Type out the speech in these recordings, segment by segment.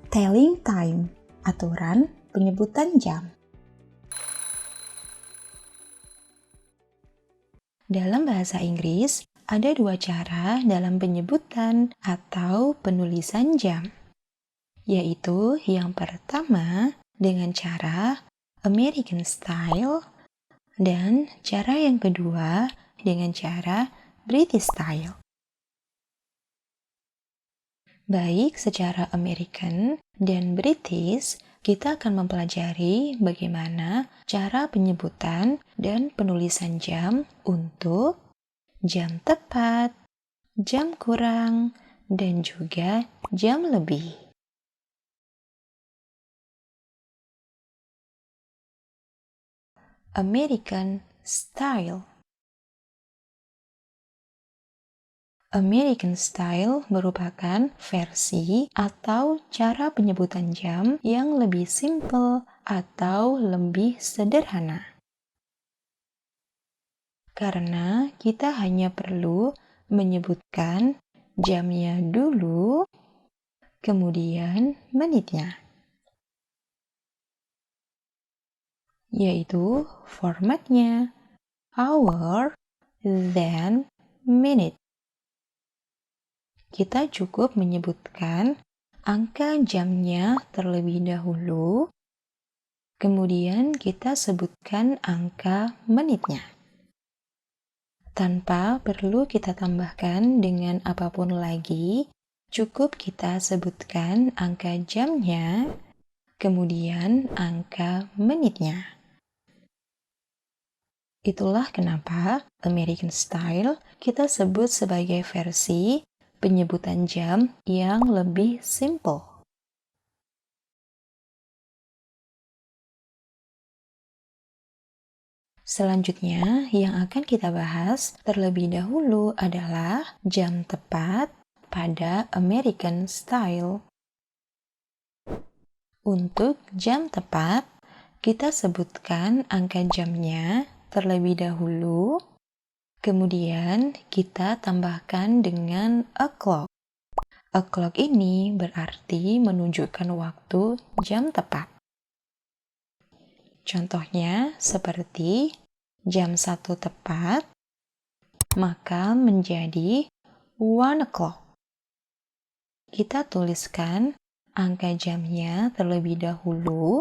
Telling time, aturan penyebutan jam. Dalam bahasa Inggris, ada dua cara dalam penyebutan atau penulisan jam, yaitu yang pertama dengan cara American Style dan cara yang kedua dengan cara British Style. Baik secara American dan British, kita akan mempelajari bagaimana cara penyebutan dan penulisan jam untuk jam tepat, jam kurang, dan juga jam lebih. American Style. American Style merupakan versi atau cara penyebutan jam yang lebih simple atau lebih sederhana. Karena kita hanya perlu menyebutkan jamnya dulu, kemudian menitnya. Yaitu formatnya hour, then minute. Kita cukup menyebutkan angka jamnya terlebih dahulu, kemudian kita sebutkan angka menitnya. Tanpa perlu kita tambahkan dengan apapun lagi, cukup kita sebutkan angka jamnya, kemudian angka menitnya. Itulah kenapa American Style kita sebut sebagai versi penyebutan jam yang lebih simple. Selanjutnya, yang akan kita bahas terlebih dahulu adalah jam tepat pada American Style. Untuk jam tepat, kita sebutkan angka jamnya terlebih dahulu, kemudian kita tambahkan dengan o'clock. O'clock ini berarti menunjukkan waktu jam tepat. Contohnya seperti jam 1 tepat, maka menjadi 1 o'clock. Kita tuliskan angka jamnya terlebih dahulu,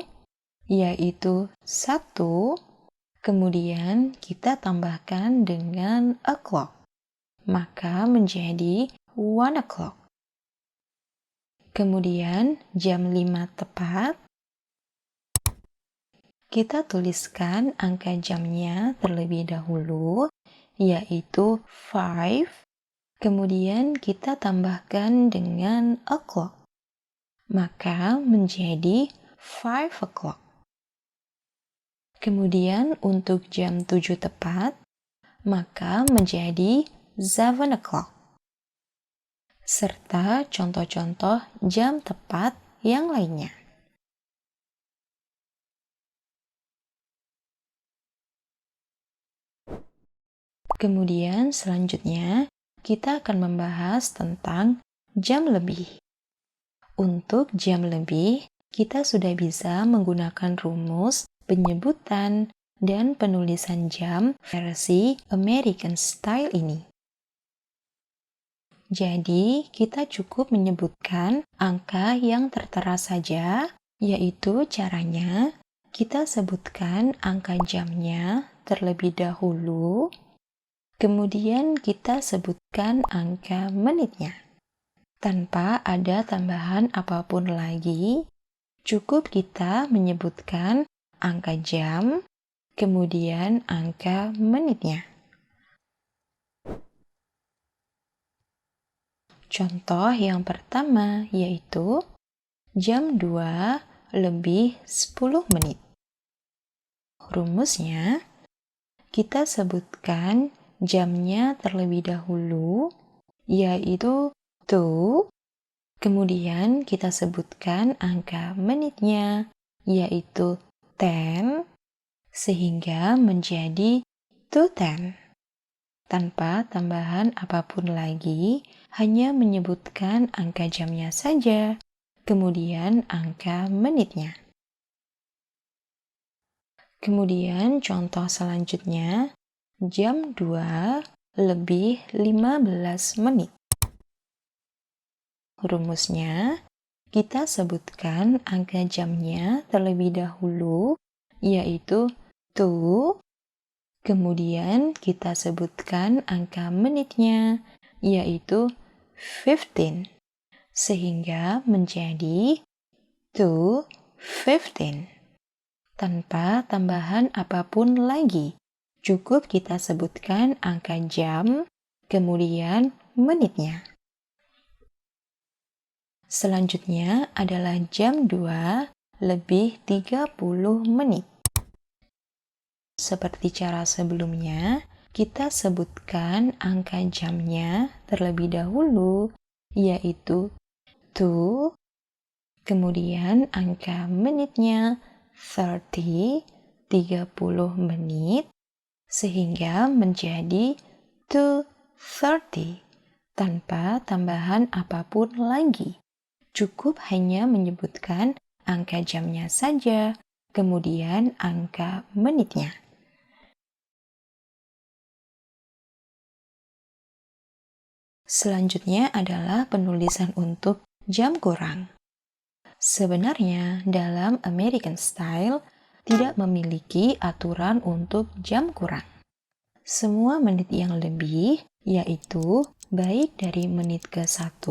yaitu 1, kemudian kita tambahkan dengan o'clock, maka menjadi 1 o'clock. Kemudian jam 5 tepat, kita tuliskan angka jamnya terlebih dahulu, yaitu 5, kemudian kita tambahkan dengan o'clock, maka menjadi 5 o'clock. Kemudian untuk jam 7 tepat, maka menjadi 7 o'clock. Serta contoh-contoh jam tepat yang lainnya. Kemudian selanjutnya, kita akan membahas tentang jam lebih. Untuk jam lebih, kita sudah bisa menggunakan rumus penyebutan dan penulisan jam versi American Style ini. Jadi, kita cukup menyebutkan angka yang tertera saja, yaitu caranya kita sebutkan angka jamnya terlebih dahulu, kemudian kita sebutkan angka menitnya. Tanpa ada tambahan apapun lagi, cukup kita menyebutkan angka jam, kemudian angka menitnya. Contoh yang pertama yaitu jam 2 lebih 10 menit. Rumusnya, kita sebutkan jamnya terlebih dahulu, yaitu 2, kemudian kita sebutkan angka menitnya, yaitu 10, sehingga menjadi 2:10. Tanpa tambahan apapun lagi, hanya menyebutkan angka jamnya saja, kemudian angka menitnya. Kemudian contoh selanjutnya, jam 2 lebih 15 menit. Rumusnya, kita sebutkan angka jamnya terlebih dahulu, yaitu 2. Kemudian kita sebutkan angka menitnya, yaitu 15. Sehingga menjadi 2:15. Tanpa tambahan apapun lagi. Cukup kita sebutkan angka jam, kemudian menitnya. Selanjutnya adalah jam 2 lebih 30 menit. Seperti cara sebelumnya, kita sebutkan angka jamnya terlebih dahulu, yaitu 2, kemudian angka menitnya 30 menit, sehingga menjadi 2:30 tanpa tambahan apapun lagi. Cukup hanya menyebutkan angka jamnya saja, kemudian angka menitnya. Selanjutnya adalah penulisan untuk jam kurang. Sebenarnya, dalam American Style tidak memiliki aturan untuk jam kurang. Semua menit yang lebih, yaitu baik dari menit ke-1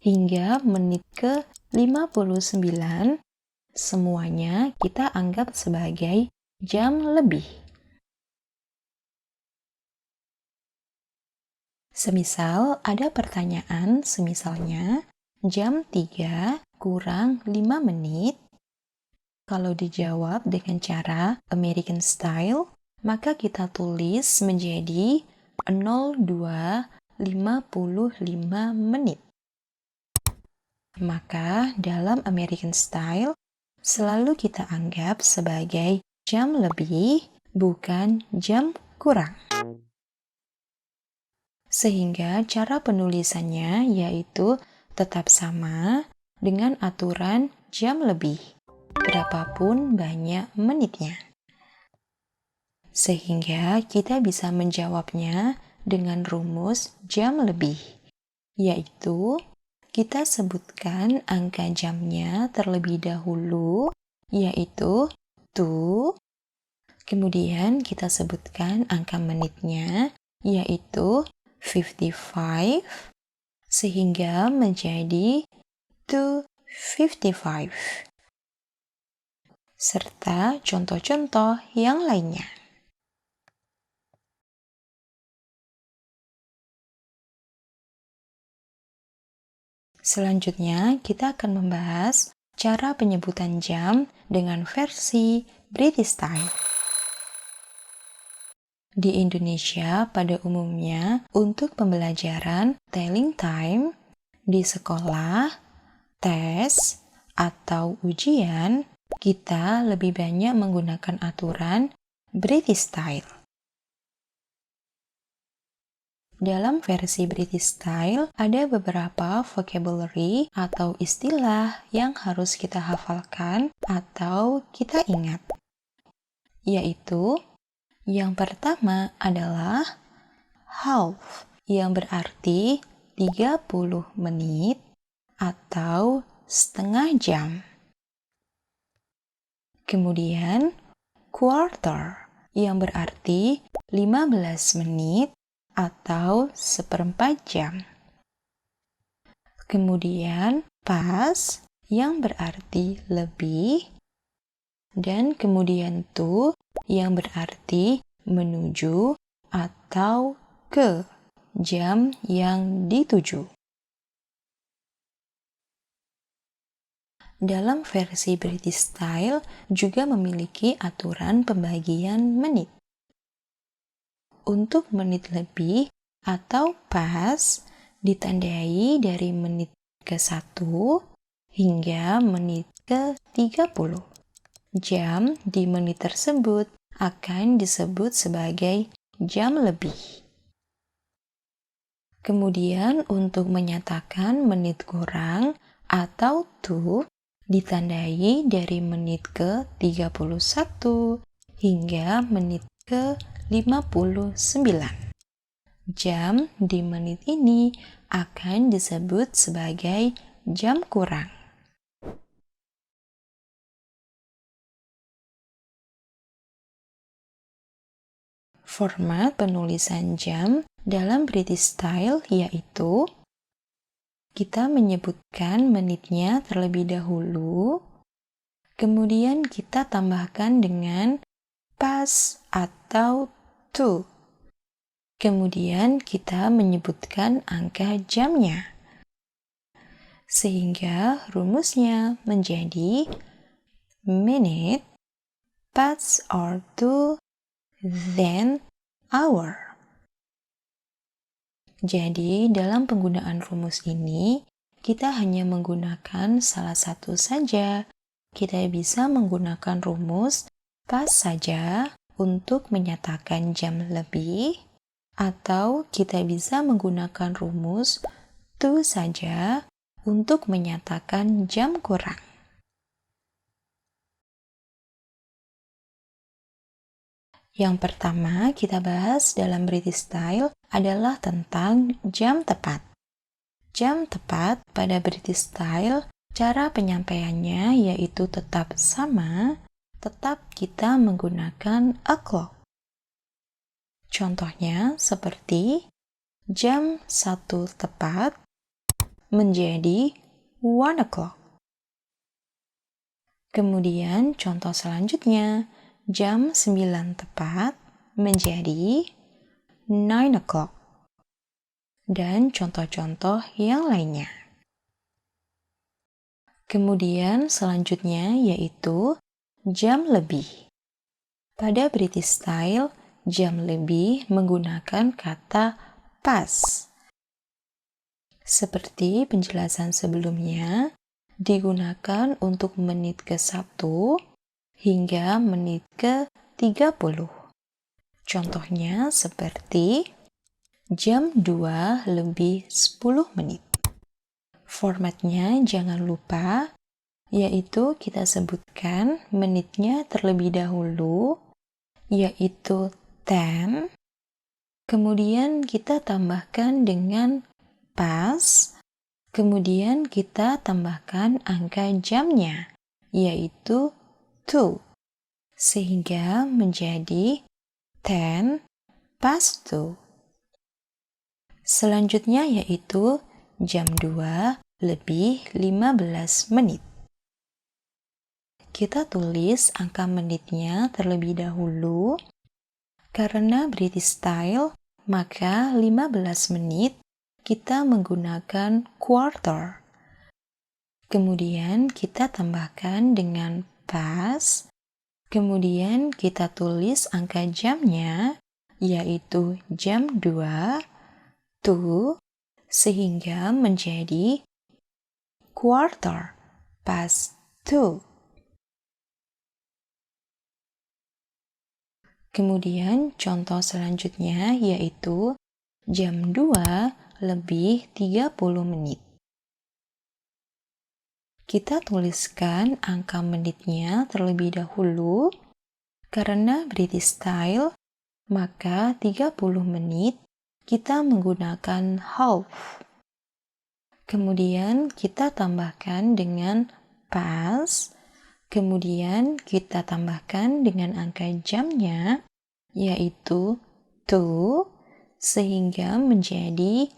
hingga menit ke-59, semuanya kita anggap sebagai jam lebih. Semisal ada pertanyaan semisalnya, jam 3 kurang 5 menit. Kalau dijawab dengan cara American Style, maka kita tulis menjadi 02:55 menit. Maka dalam American Style, selalu kita anggap sebagai jam lebih, bukan jam kurang. Sehingga cara penulisannya yaitu tetap sama dengan aturan jam lebih, berapapun banyak menitnya. Sehingga kita bisa menjawabnya dengan rumus jam lebih, yaitu kita sebutkan angka jamnya terlebih dahulu, yaitu 2, kemudian kita sebutkan angka menitnya, yaitu 55, sehingga menjadi 2:55. Serta contoh-contoh yang lainnya. Selanjutnya, kita akan membahas cara penyebutan jam dengan versi British Style. Di Indonesia, pada umumnya, untuk pembelajaran telling time di sekolah, tes, atau ujian, kita lebih banyak menggunakan aturan British Style. Dalam versi British Style, ada beberapa vocabulary atau istilah yang harus kita hafalkan atau kita ingat, yaitu yang pertama adalah half, yang berarti 30 menit atau setengah jam. Kemudian quarter, yang berarti 15 menit atau seperempat jam. Kemudian past, yang berarti lebih, dan kemudian to, yang berarti menuju atau ke jam yang dituju. Dalam versi British Style juga memiliki aturan pembagian menit. Untuk menit lebih atau past ditandai dari menit ke-1 hingga menit ke-30. Jam di menit tersebut akan disebut sebagai jam lebih. Kemudian untuk menyatakan menit kurang atau to ditandai dari menit ke-31 hingga menit ke-59. Jam di menit ini akan disebut sebagai jam kurang. Format penulisan jam dalam British Style yaitu kita menyebutkan menitnya terlebih dahulu, kemudian kita tambahkan dengan past atau to. Kemudian kita menyebutkan angka jamnya. Sehingga rumusnya menjadi minute, past or to, then hour. Jadi, dalam penggunaan rumus ini, kita hanya menggunakan salah satu saja. Kita bisa menggunakan rumus past saja untuk menyatakan jam lebih, atau kita bisa menggunakan rumus to saja untuk menyatakan jam kurang. Yang pertama kita bahas dalam British Style adalah tentang jam tepat. Jam tepat pada British Style, cara penyampaiannya yaitu tetap sama, tetap kita menggunakan o'clock. Contohnya seperti jam 1 tepat menjadi 1 o'clock. Kemudian contoh selanjutnya, jam 9 tepat menjadi 9 o'clock. Dan contoh-contoh yang lainnya. Kemudian selanjutnya yaitu jam lebih. Pada British Style, jam lebih menggunakan kata past. Seperti penjelasan sebelumnya, digunakan untuk menit ke-1 hingga menit ke-30. Contohnya seperti jam 2 lebih 10 menit. Formatnya jangan lupa, yaitu kita sebutkan menitnya terlebih dahulu, yaitu 10. Kemudian kita tambahkan dengan past, kemudian kita tambahkan angka jamnya, yaitu 2, sehingga menjadi 10 past 2. Selanjutnya yaitu jam 2 lebih 15 menit. Kita tulis angka menitnya terlebih dahulu. Karena British Style, maka 15 menit kita menggunakan quarter. Kemudian kita tambahkan dengan past. Kemudian kita tulis angka jamnya, yaitu jam 2, 2, sehingga menjadi quarter past 2. Kemudian contoh selanjutnya yaitu jam 2 lebih 30 menit. Kita tuliskan angka menitnya terlebih dahulu. Karena British Style, maka 30 menit kita menggunakan half. Kemudian kita tambahkan dengan past. Kemudian kita tambahkan dengan angka jamnya, yaitu 2, sehingga menjadi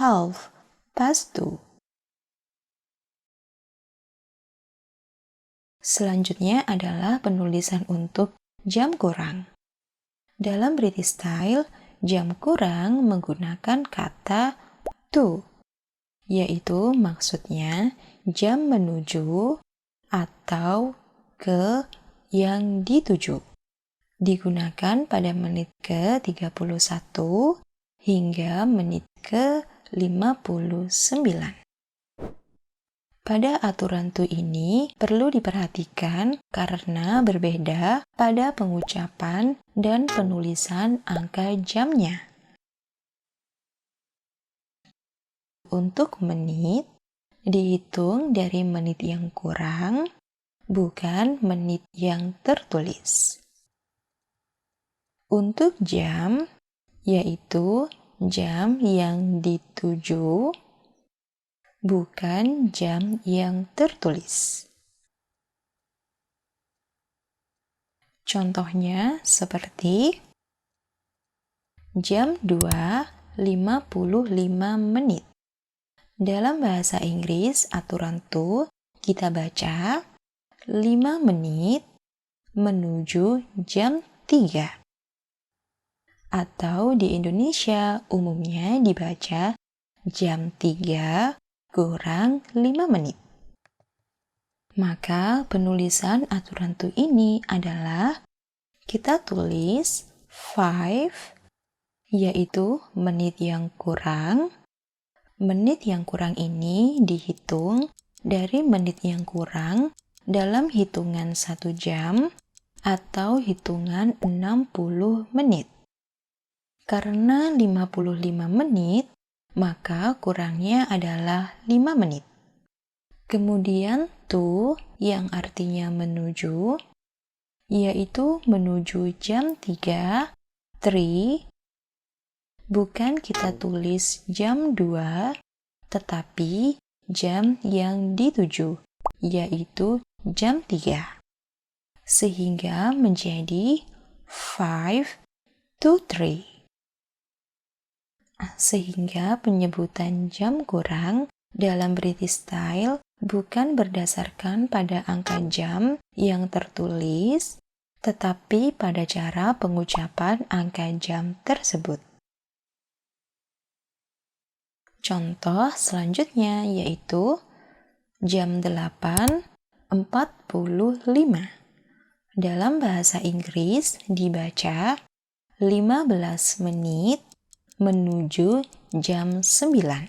half past 2. Selanjutnya adalah penulisan untuk jam kurang. Dalam British Style, jam kurang menggunakan kata to, yaitu maksudnya jam menuju atau ke yang dituju. Digunakan pada menit ke-31 hingga menit ke-59. Pada aturan to ini perlu diperhatikan karena berbeda pada pengucapan dan penulisan angka jamnya. Untuk menit dihitung dari menit yang kurang, bukan menit yang tertulis. Untuk jam, yaitu jam yang dituju, bukan jam yang tertulis. Contohnya seperti jam 2:55 menit. Dalam bahasa Inggris, aturan to kita baca 5 menit menuju jam 3. Atau di Indonesia umumnya dibaca jam 3 kurang 5 menit. Maka penulisan aturan to ini adalah kita tulis 5, yaitu menit yang kurang. Menit yang kurang ini dihitung dari menit yang kurang dalam hitungan 1 jam atau hitungan 60 menit. Karena 55 menit, maka kurangnya adalah 5 menit. Kemudian to yang artinya menuju, yaitu menuju jam 3, 3, bukan kita tulis jam 2, tetapi jam yang dituju, yaitu jam 3. Sehingga menjadi 5 to 3. Sehingga penyebutan jam kurang dalam British Style bukan berdasarkan pada angka jam yang tertulis, tetapi pada cara pengucapan angka jam tersebut. Contoh selanjutnya yaitu jam 8:45. Dalam bahasa Inggris dibaca 15 menit menuju jam 9.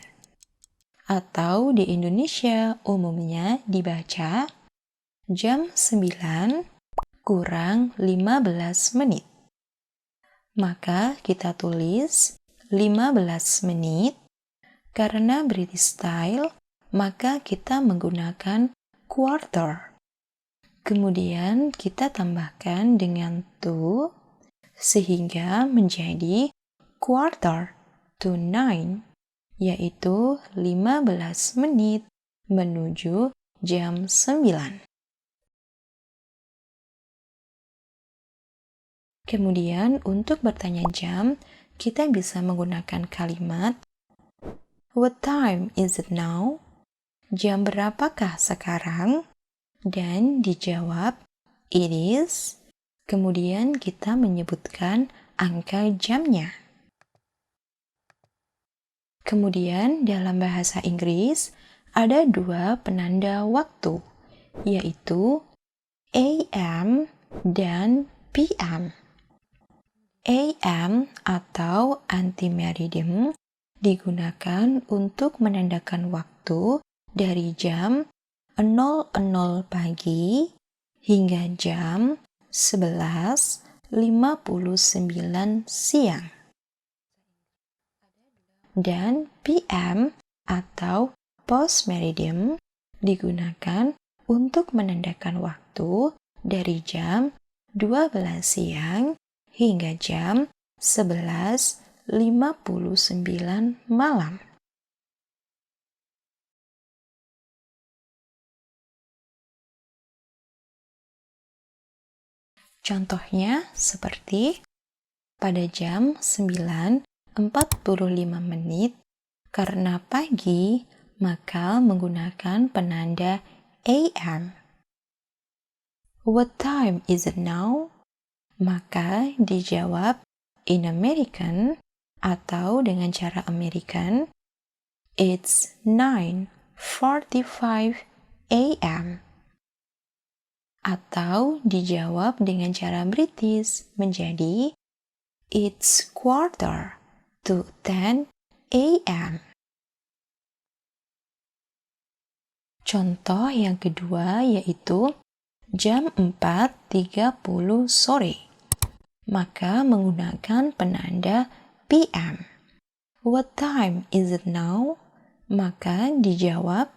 Atau di Indonesia umumnya dibaca jam 9 kurang 15 menit. Maka kita tulis 15 menit. Karena British Style, maka kita menggunakan quarter. Kemudian kita tambahkan dengan to, sehingga menjadi quarter to 9, yaitu 15 menit menuju jam 9. Kemudian untuk bertanya jam, kita bisa menggunakan kalimat What time is it now? Jam berapakah sekarang? Dan dijawab it is. Kemudian kita menyebutkan angka jamnya. Kemudian dalam bahasa Inggris ada 2 penanda waktu, yaitu AM dan PM. AM atau anti-meridian digunakan untuk menandakan waktu dari jam 00 pagi hingga jam 11:59 siang. Dan PM atau post meridian digunakan untuk menandakan waktu dari jam 12 siang hingga jam 11:59 malam. Contohnya seperti pada jam 9:45 menit, karena pagi, maka menggunakan penanda AM. What time is it now? Maka dijawab in American atau dengan cara American, it's 9:45 AM. Atau dijawab dengan cara British menjadi it's 9:45 AM. Contoh yang kedua yaitu jam 4:30 sore. Maka menggunakan penanda PM. What time is it now? Maka dijawab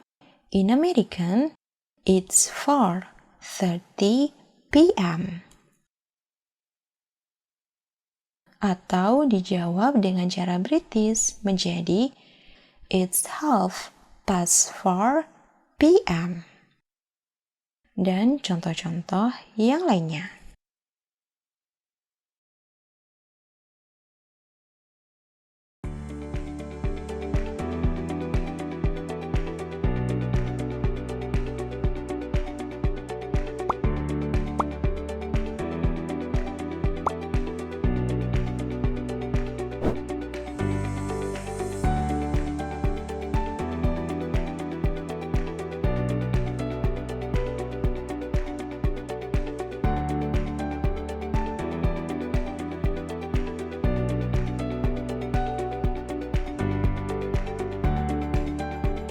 In American, it's 4:30 p.m. Atau dijawab dengan cara British menjadi it's 4:30 p.m. Dan contoh-contoh yang lainnya.